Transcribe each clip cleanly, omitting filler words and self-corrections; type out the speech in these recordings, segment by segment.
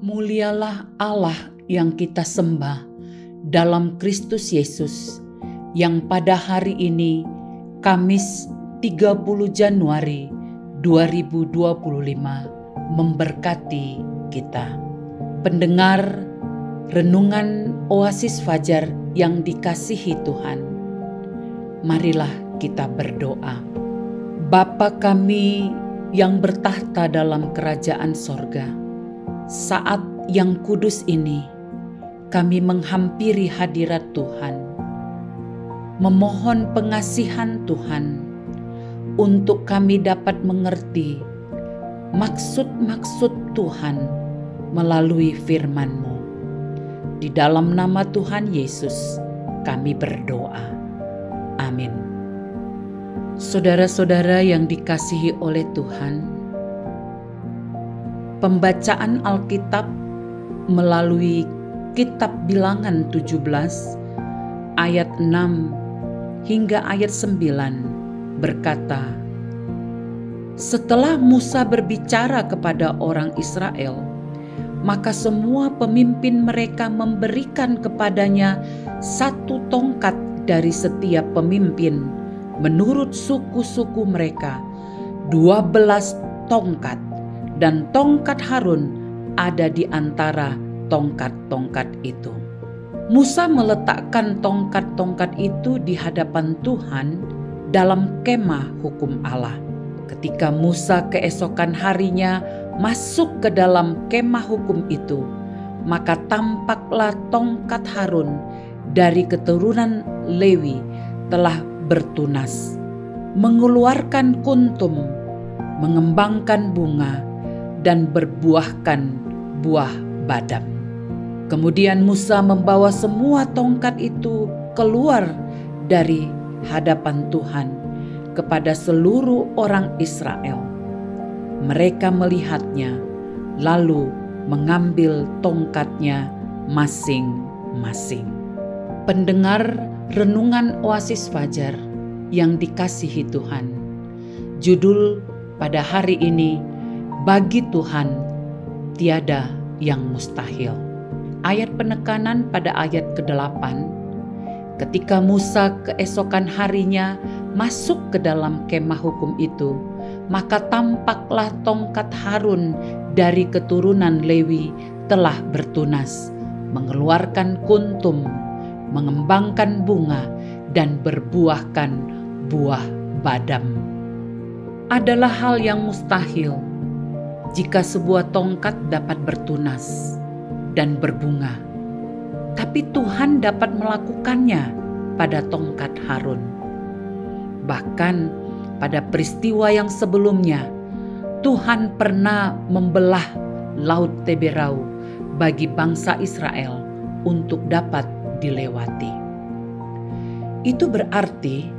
Mulialah Allah yang kita sembah dalam Kristus Yesus, yang pada hari ini, Kamis 30 Januari 2025, memberkati kita. Pendengar renungan Oasis Fajar yang dikasihi Tuhan, marilah kita berdoa. Bapa kami yang bertahta dalam kerajaan sorga, saat yang kudus ini, kami menghampiri hadirat Tuhan, memohon pengasihan Tuhan untuk kami dapat mengerti maksud-maksud Tuhan melalui firman-Mu. Di dalam nama Tuhan Yesus kami berdoa. Amin. Saudara-saudara yang dikasihi oleh Tuhan, pembacaan Alkitab melalui kitab Bilangan 17 ayat 6 hingga ayat 9 berkata, setelah Musa berbicara kepada orang Israel, maka semua pemimpin mereka memberikan kepadanya satu tongkat dari setiap pemimpin menurut suku-suku mereka, 12 tongkat. Dan tongkat Harun ada di antara tongkat-tongkat itu. Musa meletakkan tongkat-tongkat itu di hadapan Tuhan dalam kemah hukum Allah. Ketika Musa keesokan harinya masuk ke dalam kemah hukum itu, maka tampaklah tongkat Harun dari keturunan Lewi telah bertunas, mengeluarkan kuntum, mengembangkan bunga, dan berbuahkan buah badam. Kemudian Musa membawa semua tongkat itu keluar dari hadapan Tuhan kepada seluruh orang Israel. Mereka melihatnya, lalu mengambil tongkatnya masing-masing. Pendengar renungan Oasis Fajar yang dikasihi Tuhan, judul pada hari ini, bagi Tuhan tiada yang mustahil. Ayat penekanan pada ayat ke-8, ketika Musa keesokan harinya masuk ke dalam kemah hukum itu, maka tampaklah tongkat Harun dari keturunan Lewi telah bertunas, mengeluarkan kuntum, mengembangkan bunga, dan berbuahkan buah badam. Adalah hal yang mustahil jika sebuah tongkat dapat bertunas dan berbunga, tapi Tuhan dapat melakukannya pada tongkat Harun. Bahkan pada peristiwa yang sebelumnya, Tuhan pernah membelah Laut Teberau bagi bangsa Israel untuk dapat dilewati. Itu berarti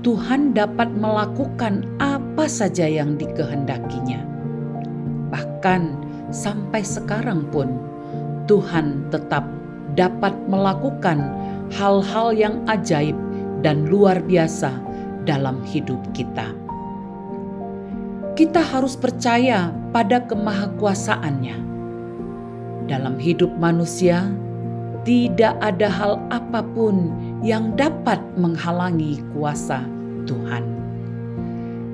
Tuhan dapat melakukan apa saja yang dikehendakinya. Bahkan sampai sekarang pun Tuhan tetap dapat melakukan hal-hal yang ajaib dan luar biasa dalam hidup kita. Kita harus percaya pada kemahakuasaannya. Dalam hidup manusia, tidak ada hal apapun yang dapat menghalangi kuasa Tuhan.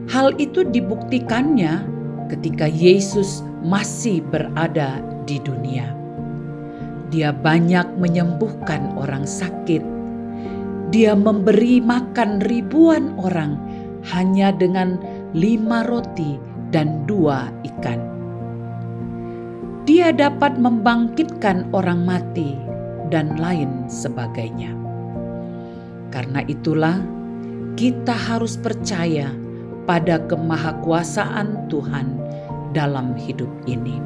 Hal itu dibuktikannya ketika Yesus masih berada di dunia. Dia banyak menyembuhkan orang sakit. Dia memberi makan ribuan orang hanya dengan 5 roti dan 2 ikan. Dia dapat membangkitkan orang mati dan lain sebagainya. Karena itulah kita harus percaya pada kemahakuasaan Tuhan dalam hidup ini.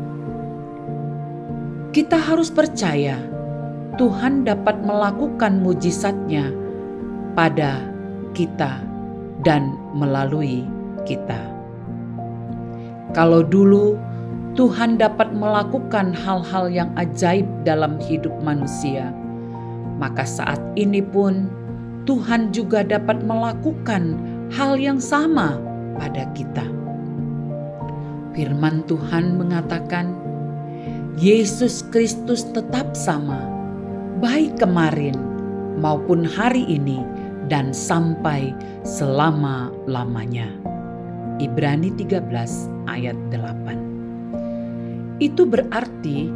Kita harus percaya Tuhan dapat melakukan mujizatnya pada kita dan melalui kita. Kalau dulu Tuhan dapat melakukan hal-hal yang ajaib dalam hidup manusia, maka saat ini pun Tuhan juga dapat melakukan hal yang sama pada kita. Firman Tuhan mengatakan, Yesus Kristus tetap sama, baik kemarin maupun hari ini dan sampai selama-lamanya. Ibrani 13 ayat 8. Itu berarti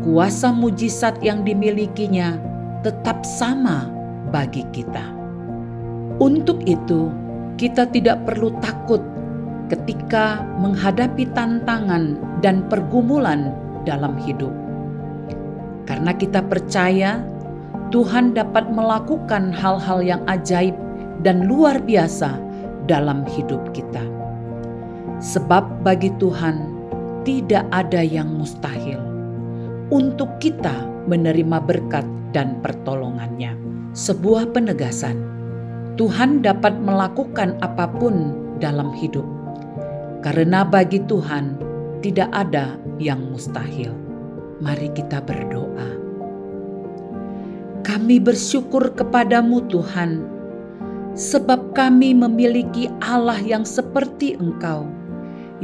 kuasa mujizat yang dimilikinya tetap sama bagi kita. Untuk itu, kita tidak perlu takut ketika menghadapi tantangan dan pergumulan dalam hidup. Karena kita percaya Tuhan dapat melakukan hal-hal yang ajaib dan luar biasa dalam hidup kita. Sebab bagi Tuhan tidak ada yang mustahil untuk kita menerima berkat dan pertolongannya. Sebuah penegasan, Tuhan dapat melakukan apapun dalam hidup, karena bagi Tuhan tidak ada yang mustahil. Mari kita berdoa. Kami bersyukur kepadamu Tuhan, sebab kami memiliki Allah yang seperti Engkau,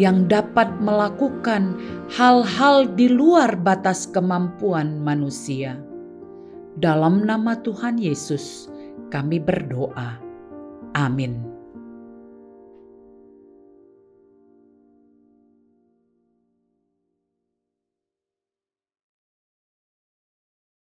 yang dapat melakukan hal-hal di luar batas kemampuan manusia. Dalam nama Tuhan Yesus, kami berdoa. Amin.